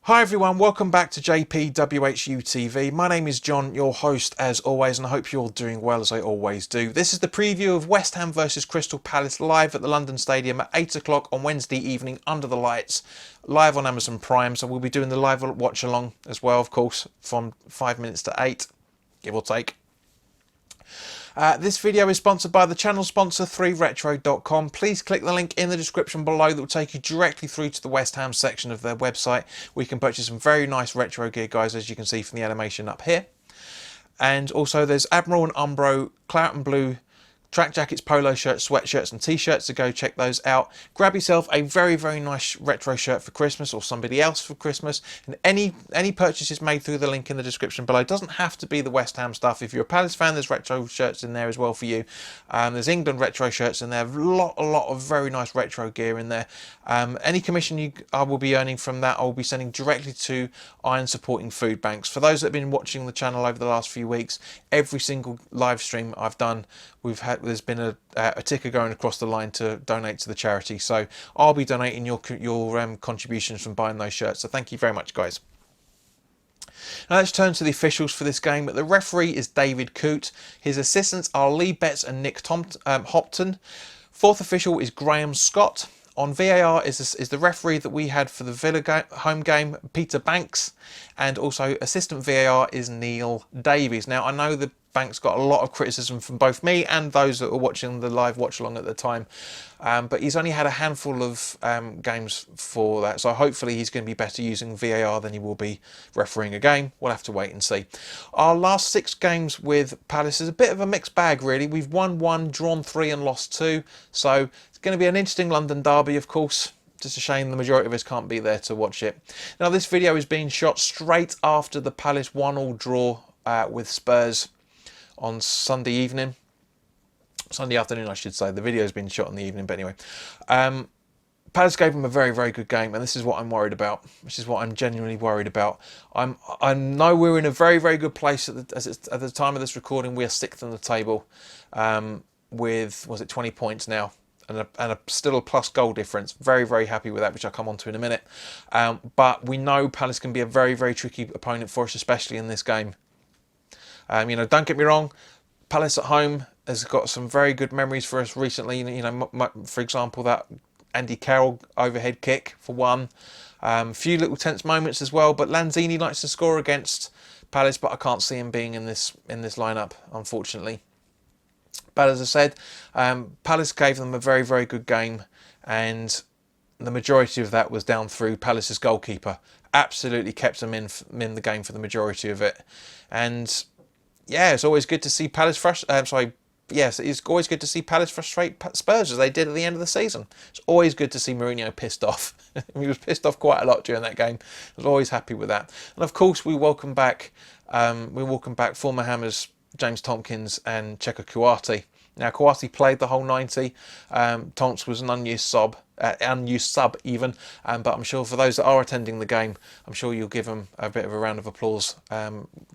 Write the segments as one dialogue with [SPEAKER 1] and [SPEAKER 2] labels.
[SPEAKER 1] Hi everyone, welcome back to WHU TV. My name is John, your host as always, and I hope you're doing well as I always do. This is the preview of West Ham versus Crystal Palace live at the London Stadium at 8 o'clock on Wednesday evening under the lights, live on Amazon Prime. So we'll be doing the live watch along as well, of course, from 5 minutes to 8, give or take. This video is sponsored by the channel sponsor 3retro.com. Please click the link in the description below that will take you directly through to the West Ham section of their website, where you can purchase some very nice retro gear, guys, as you can see from the animation up here. And also there's Admiral and Umbro Claret and Blue track jackets, polo shirts, sweatshirts and t-shirts, so go check those out. Grab yourself a very nice retro shirt for Christmas, or somebody else for Christmas, and any purchases made through the link in the description below. It doesn't have to be the West Ham stuff. If you're a Palace fan, there's retro shirts in there as well for you. There's England retro shirts in there, a lot of very nice retro gear in there. Any commission I will be earning from that, I will be sending directly to Iron Supporting Food Banks. For those that have been watching the channel over the last few weeks, every single live stream I've done, there's been a ticker going across the line to donate to the charity. So I'll be donating your contributions from buying those shirts. So thank you very much, guys. Now let's turn to the officials for this game. The referee is David Coote. His assistants are Lee Betts and Nick Hopton. Fourth official is Graham Scott. On VAR is the referee that we had for the Villa home game, Peter Banks, and also assistant VAR is Neil Davies. Now I know the Banks got a lot of criticism from both me and those that were watching the live watch along at the time, but he's only had a handful of games for that, so hopefully he's going to be better using VAR than he will be refereeing a game. We'll have to wait and see. Our last 6 games with Palace is a bit of a mixed bag, really. We've won 1, drawn 3 and lost 2, so it's going to be an interesting London derby, of course. Just a shame the majority of us can't be there to watch it. Now this video is being shot straight after the Palace 1-1 draw with Spurs on Sunday afternoon, I should say. The video's been shot in the evening, but anyway. Palace gave them a very good game, and this is what I'm worried about. This is what I'm genuinely worried about. I know we're in a very good place at the time of this recording. We are 6th on the table with, was it 20 points now? And still a plus goal difference. Very happy with that, which I'll come on to in a minute. But we know Palace can be a very tricky opponent for us, especially in this game. You know, don't get me wrong, Palace at home has got some very good memories for us recently. You know, for example, that Andy Carroll overhead kick for one. A few little tense moments as well, but Lanzini likes to score against Palace, but I can't see him being in this lineup, unfortunately. But as I said, Palace gave them a very good game, and the majority of that was down through Palace's goalkeeper. Absolutely kept them in the game for the majority of it. And yeah, it's always good to see Palace it's always good to see Palace frustrate Spurs as they did at the end of the season. It's always good to see Mourinho pissed off. He was pissed off quite a lot during that game. I was always happy with that. And of course, we welcome back former Hammers James Tompkins and Checo Kouyaté. Now Kouyaté played the whole 90. Tomps was an unused sub even, but I'm sure for those that are attending the game, I'm sure you'll give them a bit of a round of applause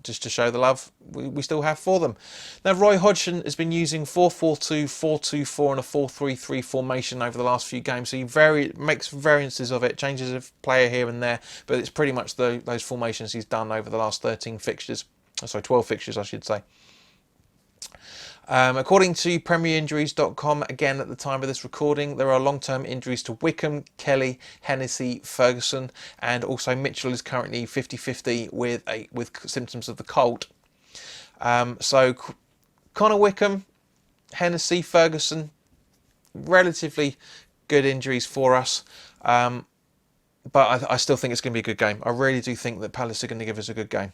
[SPEAKER 1] just to show the love we still have for them. Now Roy Hodgson has been using 4-4-2, 4-2-4 and a 4-3-3 formation over the last few games, so he makes variances of it, changes a player here and there, but it's pretty much those formations he's done over the last 12 fixtures, I should say. According to PremierInjuries.com, again at the time of this recording, there are long-term injuries to Wickham, Kelly, Hennessy, Ferguson, and also Mitchell is currently 50-50 with symptoms of the cold. So Connor Wickham, Hennessy, Ferguson, relatively good injuries for us. But I still think it's going to be a good game. I really do think that Palace are going to give us a good game.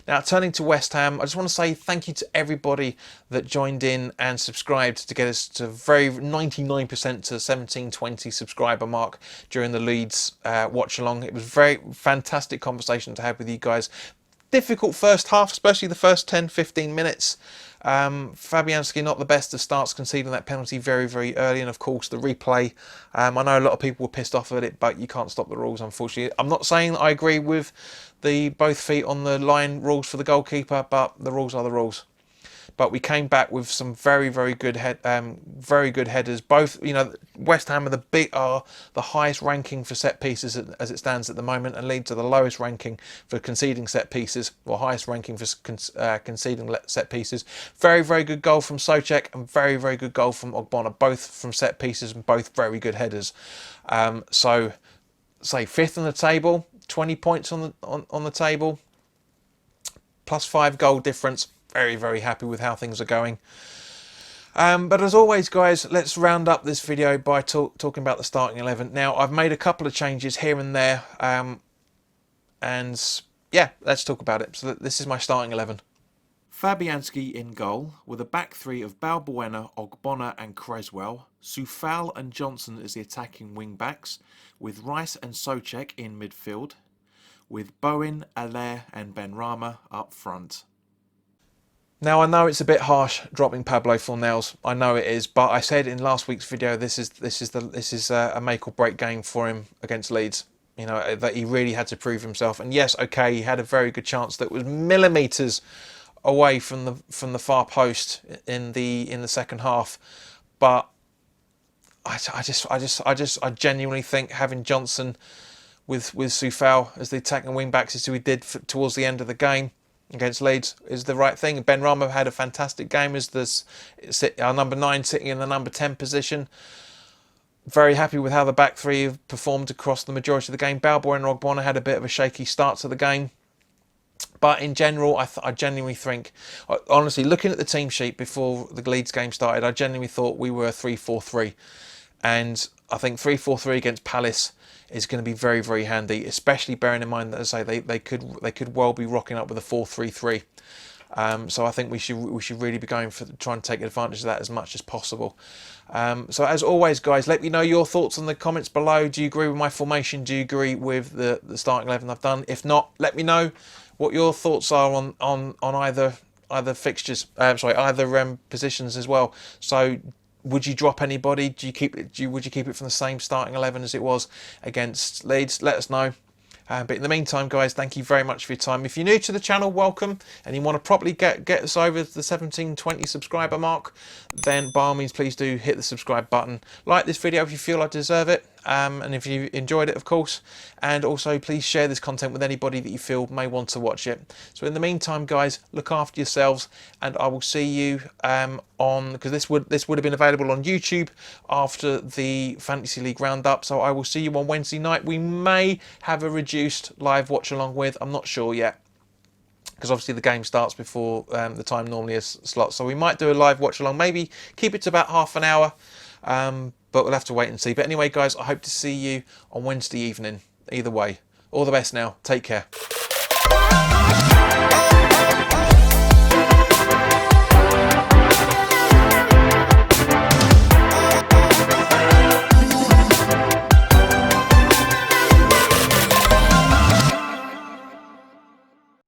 [SPEAKER 1] Now, turning to West Ham, I just want to say thank you to everybody that joined in and subscribed to get us to 99% to 1720 subscriber mark during the Leeds watch along. It was a very fantastic conversation to have with you guys. Difficult first half, especially the first 10-15 minutes. Fabianski not the best of starts, conceding that penalty very early, and of course the replay. I know a lot of people were pissed off at it, but you can't stop the rules, unfortunately. I'm not saying I agree with the both feet on the line rules for the goalkeeper, but the rules are the rules. but we came back with some very good headers. Both, you know, West Ham are the highest ranking for set pieces as it stands at the moment, and Leeds are the lowest ranking for conceding set pieces, or highest ranking for conceding set pieces. Very good goal from Souček and very good goal from Ogbonna, both from set pieces and both very good headers. So say 5th on the table, 20 points on the table, plus 5 goal difference. Very happy with how things are going. But as always, guys, let's round up this video by talking about the starting 11. Now, I've made a couple of changes here and there, and yeah, let's talk about it. So this is my starting 11. Fabianski in goal, with a back three of Balbuena, Ogbonna and Creswell. Soufal and Johnson as the attacking wing backs, with Rice and Souček in midfield, with Bowen, Allaire and Benrahma up front. Now, I know it's a bit harsh dropping Pablo Fornells. I know it is, but I said in last week's video this is a make or break game for him against Leeds. You know, that he really had to prove himself. And yes, okay, he had a very good chance that was millimetres away from the far post in the second half, but I genuinely think having Johnson with Soufal as the attacking wing backs as we did towards the end of the game against Leeds is the right thing. Benrahma had a fantastic game as our number 9 sitting in the number 10 position. Very happy with how the back three have performed across the majority of the game. Balboa and Ogbonna had a bit of a shaky start to the game. But in general, I genuinely think, honestly, looking at the team sheet before the Leeds game started, I genuinely thought we were a 3-4-3. And I think 3-4-3 against Palace is going to be very handy, especially bearing in mind that, as I say, they could well be rocking up with a 4-3-3. So I think we should really be going for trying to take advantage of that as much as possible. So as always, guys, let me know your thoughts in the comments below. Do you agree with my formation? Do you agree with the starting 11 I've done? If not, let me know what your thoughts are on either fixtures. Either positions as well. So, would you drop anybody? Would you keep it from the same starting 11 as it was against Leeds? Let us know. But in the meantime, guys, thank you very much for your time. If you're new to the channel, welcome, and you want to properly get us over the 17-20 subscriber mark, then by all means, please do hit the subscribe button. Like this video if you feel I deserve it, and if you enjoyed it, of course. And also, please share this content with anybody that you feel may want to watch it. So in the meantime, guys, look after yourselves, and I will see you because this would have been available on YouTube after the Fantasy League roundup. So I will see you on Wednesday night. We may have a reduced live watch along with. I'm not sure yet, because obviously the game starts before the time normally is slot. So we might do a live watch along. Maybe keep it to about half an hour. But we'll have to wait and see. But anyway, guys, I hope to see you on Wednesday evening. Either way, all the best now. Take care.